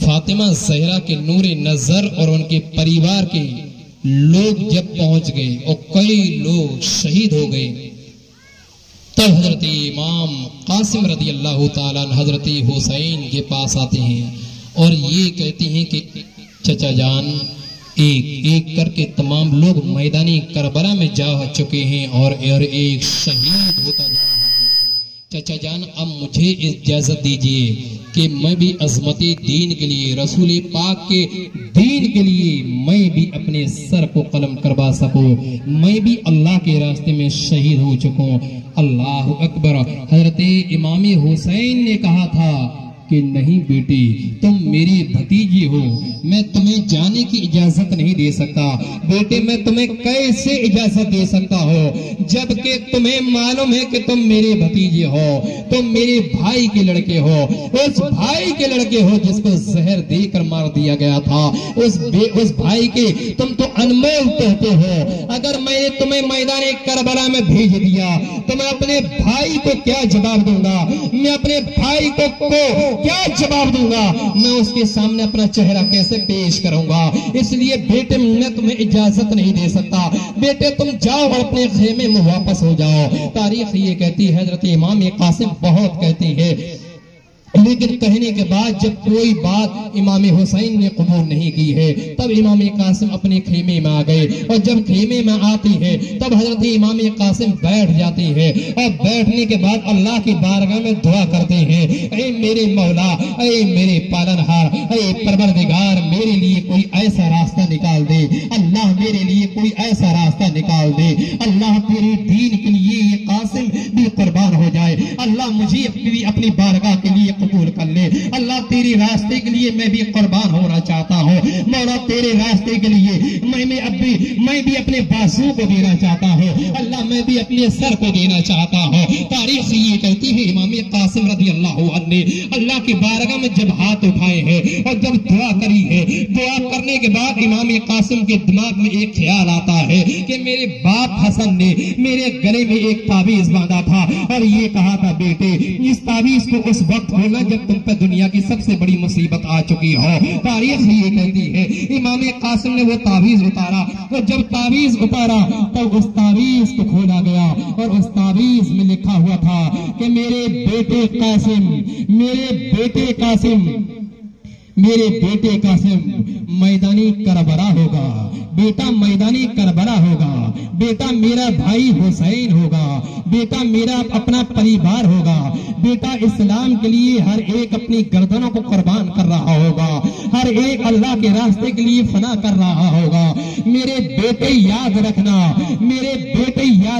فاطمہ زہرا کے نور نظر اور ان کے پریوار کے لوگ جب پہنچ گئے اور کئی لوگ شہید ہو گئے, تب حضرت امام قاسم رضی اللہ تعالیٰ حضرت حسین کے پاس آتے ہیں اور یہ کہتے ہیں کہ چچا جان ایک ایک کر کے تمام لوگ میدانی کربلا میں جا چکے ہیں اور ایک شہید ہوتا جا رہا ہے. چچا جان اب مجھے اجازت دیجئے کہ میں بھی عظمت دین کے لیے, رسول پاک کے دین کے لیے میں بھی اپنے سر کو قلم کروا سکوں, میں بھی اللہ کے راستے میں شہید ہو چکوں. اللہ اکبر. حضرت امام حسین نے کہا تھا کہ نہیں بیٹی تم میری بھتیجی ہو, میں تمہیں جانے کی اجازت نہیں دے سکتا. بیٹے میں تمہیں کیسے اجازت دے سکتا ہوں جبکہ تمہیں معلوم ہے کہ تم میرے بھتیجے ہو, تم میرے بھائی کے لڑکے ہو, اس بھائی کے لڑکے ہو جس کو زہر دے کر مار دیا گیا تھا, اس بھائی کے تم تو انمول کہتے ہو. اگر میں نے تمہیں میدان کربلا میں بھیج دیا تو میں اپنے بھائی کو کیا جواب دوں گا؟ میں اپنے بھائی کو کیا جواب دوں گا؟ میں اس کے سامنے اپنا چہرہ کیسے پیش کروں گا؟ اس لیے بیٹے میں تمہیں اجازت نہیں دے سکتا. بیٹے تم جاؤ اور اپنے خیمے میں واپس ہو جاؤ. تاریخ یہ کہتی ہے حضرت امام قاسم بہت کہتی ہے, لیکن کہنے کے بعد جب کوئی بات امام حسین نے قبول نہیں کی ہے تب امام قاسم اپنے خیمے میں آ گئے. اور جب خیمے میں آتی ہے تب حضرت امام قاسم بیٹھ جاتی ہے اور بیٹھنے کے بعد اللہ کی بارگاہ میں دعا کرتے ہیں, اے میرے مولا, اے میرے پالنہار, اے پروردگار میرے لیے کوئی ایسا راستہ نکال دے. اللہ میرے لیے کوئی ایسا راستہ نکال دے. اللہ تیرے دین کے لیے یہ قاسم بھی قربان ہو جائے. اللہ مجھے اپنی بارگاہ کے لیے قبول کر لے. اللہ تیرے راستے کے لیے میں بھی قربان ہونا چاہتا ہوں. مولا تیرے راستے کے لیے میں بھی اپنے بازو کو دینا چاہتا ہوں. اللہ میں بھی اپنے سر کو دینا چاہتا ہوں. تاریخ یہ کہتی ہے امام قاسم رضی اللہ عنہ نے اللہ کی بارگاہ میں جب ہاتھ اٹھائے ہیں اور جب دعا کری ہے, دعا کرنے کے بعد امام قاسم کے دماغ میں ایک خیال آتا ہے کہ میرے باپ حسن نے میرے گلے میں ایک تعویذ باندھا تھا اور یہ کہا تھا بیٹے اس تعویذ کو اس وقت ہونا جب تم پہ دنیا کی سب سے بڑی مصیبت آ چکی ہو. تاریخ یہ کہتی ہے امام قاسم نے وہ تعویذ اتارا اور جب تعویذ اتارا تو اس تعویذ کو کھولا گیا اور اس تعویذ میں لکھا ہوا تھا کہ میرے بیٹے قاسم میدانی کربلا ہوگا. بیٹا میدانی کربلا ہوگا. بیٹا میرا بھائی حسین ہوگا. بیٹا میرا اپنا پریوار ہوگا. بیٹا اسلام کے لیے ہر ایک اپنی گردنوں کو قربان کر رہا ہوگا. ہر ایک اللہ کے راستے کے لیے فنا کر رہا ہوگا. میرے بیٹے یاد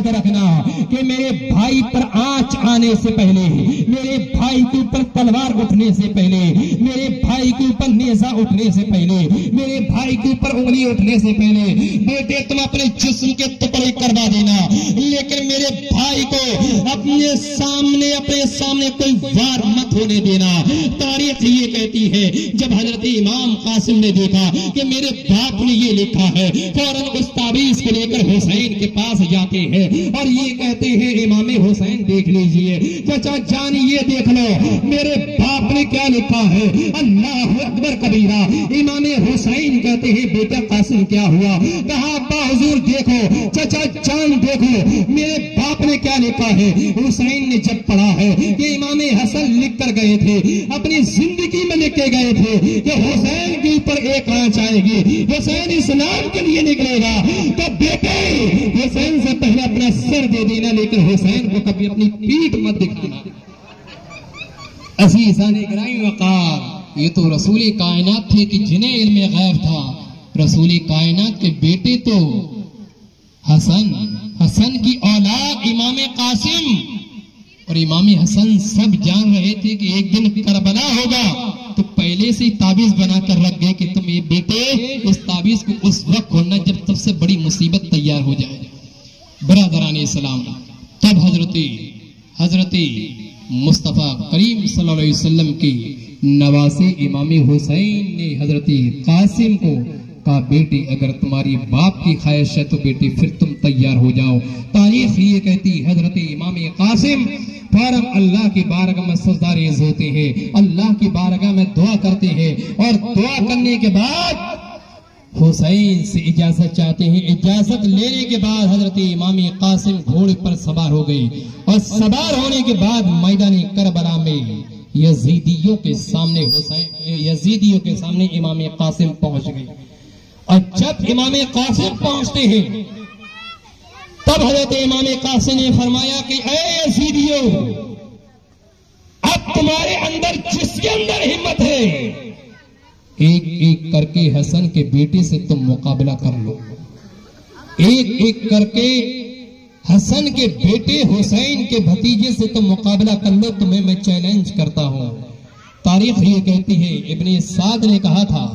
رکھنا کہ میرے بھائی پر آنچ آنے سے پہلے, میرے بھائی کے اوپر تلوار اٹھنے سے پہلے, میرے بھائی کے اوپر نیزہ اٹھنے سے پہلے, میرے بھائی کے اوپر انگلی اٹھنے سے پہلے بیٹے تم اپنے جسم کے ٹکڑے کروا دینا, لیکن میرے بھائی کو اپنے سامنے کوئی وار مت ہونے دینا. تاریخ یہ کہتی ہے جب حضرت امام قاسم نے دیکھا کہ میرے باپ نے یہ لکھا ہے, فوراً اس تعویذ کو لے کر حسین کے پاس جاتے ہیں اور یہ کہتے ہیں امام حسین دیکھ لیجئے, چچا جان یہ دیکھ لو میرے باپ نے کیا لکھا ہے. اللہ اکبر کبیرہ. امام حسین کہتے ہیں بیٹا قاسم کیا ہوا؟ کہا ابا حضور دیکھو, چچا جان دیکھو میرے باپ نے کیا لکھا ہے. حسین نے جب پڑھا ہے کہ امام حسن لکھ کر گئے تھے, اپنی زندگی میں لکھ کے گئے تھے کہ حسین کے اوپر ایک آنچ آئے گی, حسین اسلام کے لیے نکلے گا, تو بیٹے حسین سے پہلے اپنا سر دے دینا, لیکن حسین کو کبھی اپنی پیٹھ مت دکھانا. عزیزان گرامی وقار، یہ تو رسول کائنات تھے کہ جنہیں علم غیب تھا۔ رسول کائنات کے بیٹے تو حسن کی اولاد امام قاسم، اور امام حسن سب جان رہے تھے کہ ایک دن کربلا ہوگا، تو پہلے سے تعویذ بنا کر رکھ گئے کہ تم یہ بیٹے اس تعویذ کو اس وقت کھولنا جب سب سے بڑی مصیبت تیار ہو جائے۔ برادران اسلام، تب حضرت مصطفیٰ کریم صلی اللہ علیہ وسلم کی نواسے امام حسین نے حضرت قاسم کو کہا، بیٹی اگر تمہاری باپ کی خواہش ہے تو بیٹی پھر تم تیار ہو جاؤ۔ تاریخ یہ کہتی حضرت امام قاسم فوراً اللہ کی بارگاہ میں سجدہ ریز ہوتے ہیں، اللہ کی بارگاہ میں دعا کرتے ہیں، اور دعا کرنے کے بعد حسین سے اجازت چاہتے ہیں۔ اجازت لینے کے بعد حضرت امام قاسم گھوڑے پر سوار ہو گئے، اور سوار ہونے کے بعد میدان کربلا میں یزیدیوں کے سامنے امام قاسم پہنچ گئے۔ اور جب امام قاسم پہنچتے ہیں تب حضرت امام قاسم نے فرمایا کہ اے یزیدیوں، اب تمہارے اندر جس کے اندر ہمت ہے ایک ایک کر کے حسن کے بیٹے سے تم مقابلہ کر لو، ایک ایک کر کے حسن کے بیٹے حسین کے بھتیجے سے تم مقابلہ کر لو، تمہیں میں چیلنج کرتا ہوں۔ تاریخ یہ کہتی ہے ابن سعد نے کہا تھا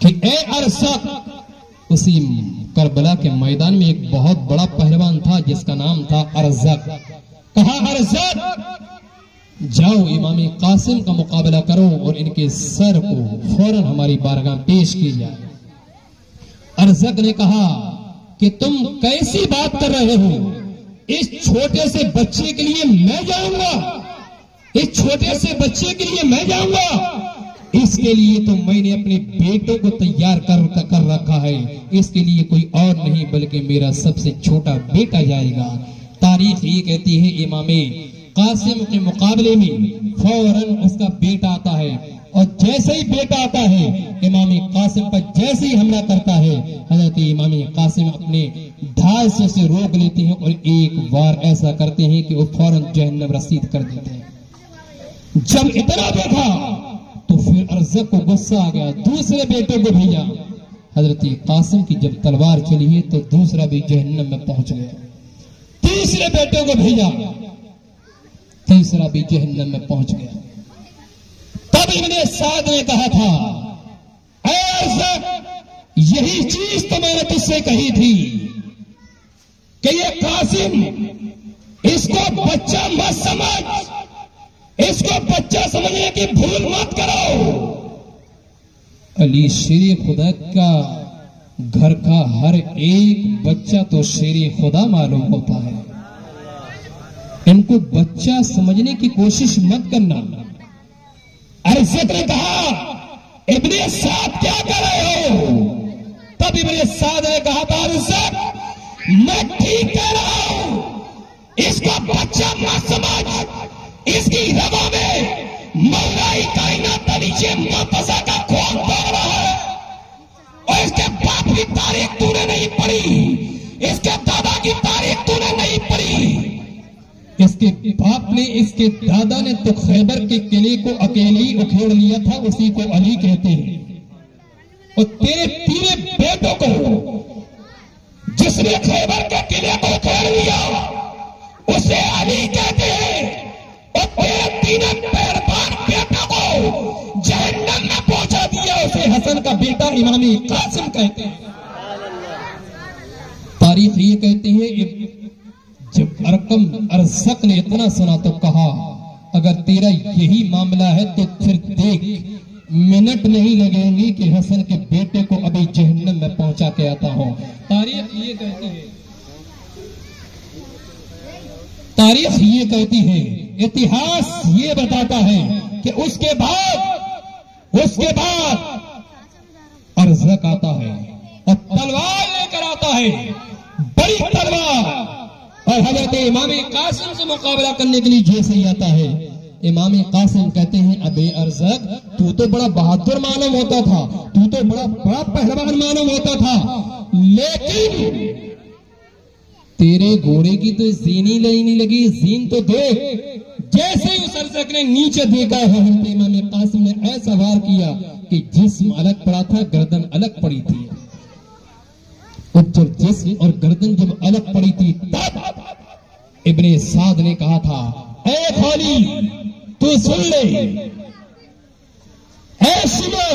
کہ اے ارزق، اسی کربلا کے میدان میں ایک بہت بڑا پہلوان تھا جس کا نام تھا ارزق، کہا ارزق جاؤ امام قاسم کا مقابلہ کرو اور ان کے سر کو فوراً ہماری بارگاہ پیش کی جائے۔ ارزق نے کہا کہ تم کیسی بات کر رہے ہو، اس چھوٹے سے بچے کے لیے میں جاؤں گا، اس چھوٹے سے بچے کے لیے میں جاؤں گا، اس کے لیے تو میں نے اپنے بیٹوں کو تیار کر رکھا ہے، اس کے لیے کوئی اور نہیں بلکہ میرا سب سے چھوٹا بیٹا جائے گا۔ تاریخ یہ کہتی ہے امام قاسم کے مقابلے میں فوراً اس کا بیٹا آتا ہے، اور جیسے ہی بیٹا آتا ہے امام قاسم پر جیسے ہی حملہ کرتا ہے، حضرت امام قاسم اپنے ڈھال سے اسے روک لیتے ہیں اور ایک بار ایسا کرتے ہیں کہ وہ فوراً جہنم رسید کر دیتے ہیں۔ جب اتنا دیکھا تو پھر ارزق کو غصہ آ گیا، دوسرے بیٹے کو بھیجا۔ حضرت قاسم کی جب تلوار چلی ہے تو دوسرا بھی جہنم میں پہنچ گیا، تیسرے بیٹے کو بھیجا، تیسرا بھی جہنم میں پہنچ گیا۔ تب ابن سعد نے کہا تھا اے ارزق، یہی چیز تو میں نے تجھ سے کہی تھی کہ یہ قاسم اس کو بچہ مت سمجھ، اس کو بچہ سمجھنے کی بھول مت کرو۔ علی شیر خدا کا گھر کا ہر ایک بچہ تو شیر خدا معلوم ہوتا ہے، ان کو بچہ سمجھنے کی کوشش مت کرنا۔ ارزق نے کہا ابن سعد کیا کر رہے ہو؟ تب ابن سعد نے کہا تھا ارزق میں ٹھیک کہہ رہا ہوں، اس کو بچہ مت سمجھ، اس کی رگوں میں مولا کائنات نیچے مرتضیٰ کا خون دوڑ رہا ہے، اور اس کے باپ کی تاریخ تو نے نہیں پڑھی، اس کے دادا کی تاریخ تو نے نہیں پڑھی، اس کے باپ نے، اس کے دادا نے تو خیبر کے قلعے کو اکیلے ہی اکھیڑ لیا تھا، اسی کو علی کہتے ہیں، اور تیرے تیرے بیٹوں کو جس نے خیبر کے قلعے کو اکھیڑ لیا اسے علی کہتے ہیں، اور تیرے تین مہربان بیٹوں کو جہنم میں پہنچا دیا اسے حسن کا بیٹا امام قاسم کہتے ہیں۔ تاریخ یہ کہتے ہیں جب ارزق نے اتنا سنا تو کہا اگر تیرا یہی معاملہ ہے تو پھر دیکھ منٹ نہیں لگیں گے کہ حسن کے بیٹے کو ابھی جہنم میں پہنچا کے آتا ہوں۔ تاریخ یہ کہتی ہے، اتہاس یہ بتاتا ہے کہ اس کے بعد ارزق آتا ہے اور تلوار لے کر آتا ہے، بڑی تلوار، اور حضرت امام قاسم سے مقابلہ کرنے کے لیے جیسے ہی آتا ہے امام قاسم کہتے ہیں ابے ارزق تو تو بڑا بہادر معلوم ہوتا تھا، تو تو بڑا پہلوان معلوم ہوتا تھا، لیکن تیرے گھوڑے کی تو زین ہی نہیں لگی، زین تو دیکھ جیسے ہی اس ارزق نے نیچے دیکھا ہے حضرت امام قاسم نے ایسا وار کیا کہ جسم الگ پڑا تھا، گردن الگ پڑی تھی. اور جب جسم اور گردن جب الگ پڑی تھی تب ابن سعد نے کہا تھا اے خالی تو سن لے، اے سنو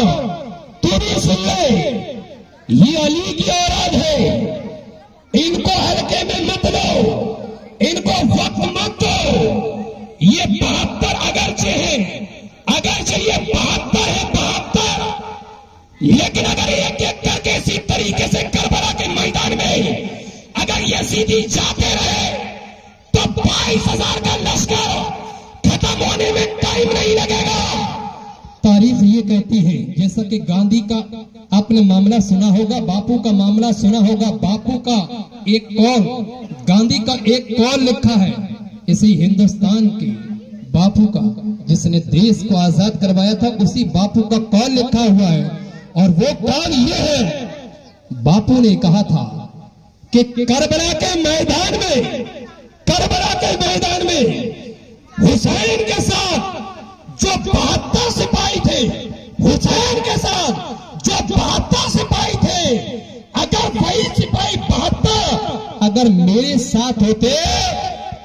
تو بھی سن لے، یہ علی کی اولاد ہے، ان کو ہلکے میں مت لو، ان کو وقت مت دو. یہ 72 اگرچہ ہے، اگرچہ یہ 72 ہے 72، لیکن اگر ایک ایک کر کے اسی طریقے سے کربلا کے میدان میں اگر یزیدی جاتے رہے تو 22,000 کا لشکر ختم ہونے میں ٹائم نہیں لگے گا. تاریخ یہ کہتی ہے، جیسا کہ گاندھی کا آپ نے معاملہ سنا ہوگا، باپو کا معاملہ سنا ہوگا، باپو کا ایک قول، گاندھی کا ایک قول لکھا ہے اسی ہندوستان کے باپو کا، جس نے دیش کو آزاد کروایا تھا، اسی باپو کا قول لکھا ہوا ہے. اور وہ قول یہ ہے، باپو نے کہا تھا کہ کربلا کے میدان میں، کربلا کے میدان میں حسین کے ساتھ جو 72 سپاہی تھے، حسین کے ساتھ جو 72 سپاہی تھے، اگر وہی سپاہی 72 اگر میرے ساتھ ہوتے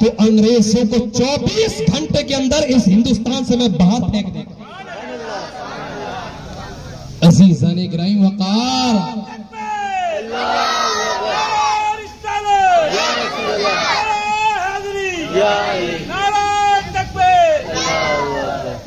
تو انگریزوں کو 24 گھنٹے کے اندر اس ہندوستان سے میں باہر پھینک دیتا. عزیزان گرامی وقار،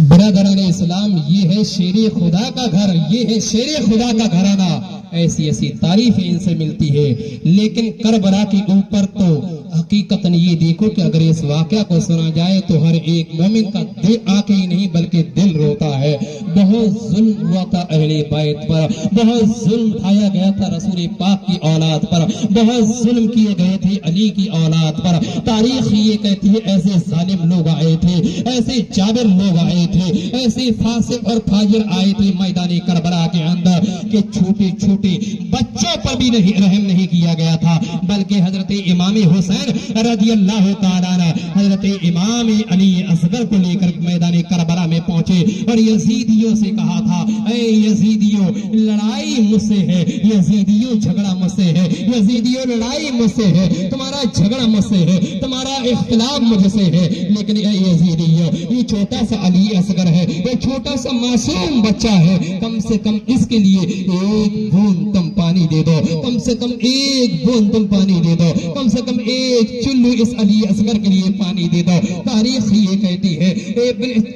برادران اسلام، یہ ہے شیر خدا کا گھر، یہ ہے شیر خدا کا گھرانہ. ایسی ایسی تعریفیں ان سے ملتی ہے، لیکن کربلا کے اوپر تو حقیقتاً یہ دیکھو کہ اگر اس واقعہ کو سنا جائے تو ہر ایک مومن کا دل آنکھیں ہی نہیں بلکہ دل روتا ہے. بہت ظلم ہوا تھا اہل بیت پر، بہت ظلم اٹھایا گیا تھا رسول پاک کی اولاد پر، بہت ظلم کیے گئے تھے علی کی اولاد پر. تاریخ یہ کہتی ہے ایسے ظالم لوگ آئے تھے، ایسے جابر لوگ آئے تھے، ایسے فاسق اور فاجر آئے تھے میدان کربلا کے اندر کہ چھوٹے چھوٹے بچوں پر بھی رحم نہیں کیا گیا تھا، بلکہ حضرت امام حسین رضی اللہ تعالیٰ عنہ حضرت امام علی اصغر کو لے کر میدان کربلا میں پہنچے اور یزیدیوں سے کہا تھا اے یزیدیوں، لڑائی مجھ سے ہے، یزیدیوں جھگڑا مجھ سے ہے، یزیدیوں لڑائی مجھ سے ہے، تمہارا جھگڑا مجھ سے ہے، تمہارا اختلاف مجھ سے ہے، لیکن اے یزیدیوں، یہ چھوٹا سا علی اصغر ہے، یہ چھوٹا سا معصوم بچہ ہے، کم سے کم اس کے لیے ایک بوند تم پانی دے دو، کم سے کم ایک بوند تم پانی دے دو، کم سے کم ایک چلو اس علی اصغر کے لیے پانی دے دو. تاریخ یہ کہتی ہے،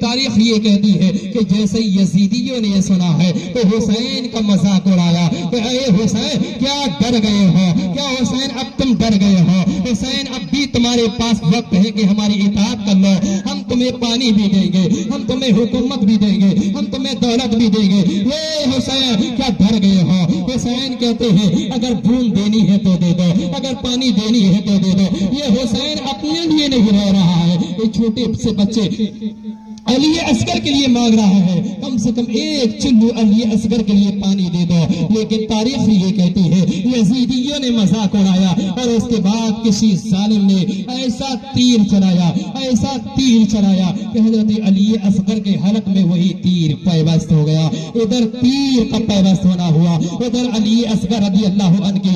تاریخ یہ کہتی ہے کہ جیسے یزیدیوں نے یہ سنا ہے تو حسین کا مذاق اڑایا کہ اے حسین کیا ڈر گئے ہو، کیا حسین اب تم ڈر گئے ہو، حسین اب بھی تمہارے پاس وقت ہے کہ ہماری اطاعت کر لو، ہم تمہیں پانی بھی دیں گے، ہم تمہیں حکومت بھی دیں گے، ہم تمہیں دولت بھی دیں گے. اے حسین کیا ڈر گئے ہو. حسین کہتے ہیں اگر بوند دینی ہے تو دے دو، اگر پانی دینی ہے تو دے دو. یہ حسین اپنے لیے نہیں رہ رہا ہے، یہ چھوٹے سے بچے علی اصغر کے لیے مانگ رہا ہے، کم سے کم ایک چلو علی اصغر کے لیے پانی دے دو. لیکن تاریخ یہ کہتی ہے یزیدیوں نے مذاق اڑایا اور اس کے بعد کسی ظالم نے ایسا تیر چلایا، ایسا تیر چلایا کہ حضرت علی اصغر کے حلق میں وہی تیر پیوست ہو گیا. ادھر تیر کا پیوست ہونا ہوا، ادھر علی اصغر رضی اللہ عنہ کی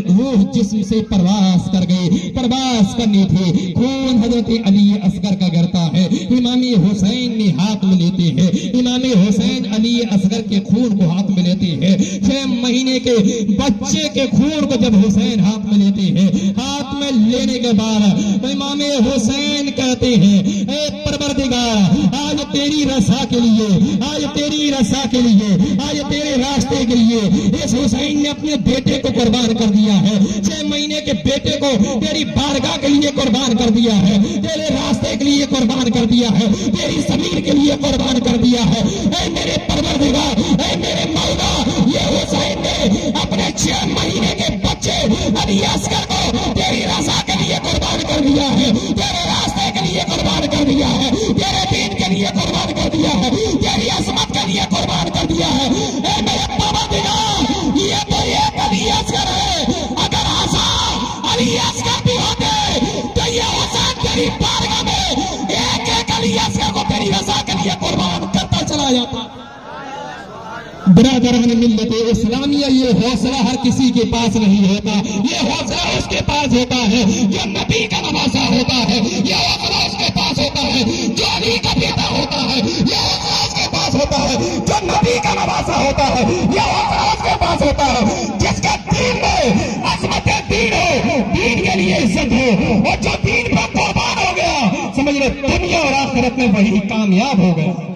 روح جسم سے پرواز کر گئی، پرواز کرنی تھی. خون حضرت علی اصغر کا گرتا ہے. امام حسین نے ہاتھ میں لیتے ہیں، امام حسین علی اصغر کے خون کو ہاتھ میں لیتے ہیں. 6 مہینے کے بچے کے خون کو جب حسین ہاتھ میں لیتے ہیں، ہاتھ میں لینے کے بعد امام حسین کہتے ہیں اے پروردگار، آج تیری رضا کے لیے، آج تیری رضا کے لیے، آج تیرے راستے کے لیے اس حسین نے اپنے بیٹے کو قربان کر دیا ہے. 6 مہینے کے بیٹے کو تیری بارگاہ کے لیے قربان کر دیا ہے، تیرے راستے کے لیے قربان کر دیا ہے، تیری زمین کے لیے قربان کر دیا ہے. اے میرے پروردگار، اے میرے مولا، یہ حسین نے اپنے 6 مہینے کے بچے علی اصغر کو تیری رضا کے لیے قربان کر دیا ہے، تیرے راستے کے لیے قربان کر دیا ہے، تیرے دین کے لیے قربان کر دیا ہے، تیری عظمت کے لیے قربان کر دیا ہے. اے میرے پروردگار، یہ تو ایک علی اصغر ہے، اگر 1000 علی اصغر بھی ہوتے تو یہ حسین تیری بارگاہ میں ایک ایک علی تیری رضا کے لیے قربان کرتا چلا جاتا۔ برادران ملت اسلامیہ، یہ حوصلہ ہر کسی کے پاس نہیں ہوتا، یہ حوصلہ اس کے پاس ہوتا ہے جو نبی کا نواسا ہوتا ہے، یہ حوصلہ اس کے پاس ہوتا ہے جو علی کا بیٹا ہوتا ہے، یہ حوصلہ اس کے پاس ہوتا ہے جو نبی کا نواسا ہوتا ہے، یہ حوصلہ اس کے پاس ہوتا ہے جس کے دین میں عظمت دین ہو، دین کے لیے عزت ہو، اور جو دین پر قربان ہو گیا سمجھ لو دنیا اور آخرت میں وہی کامیاب ہو گیا۔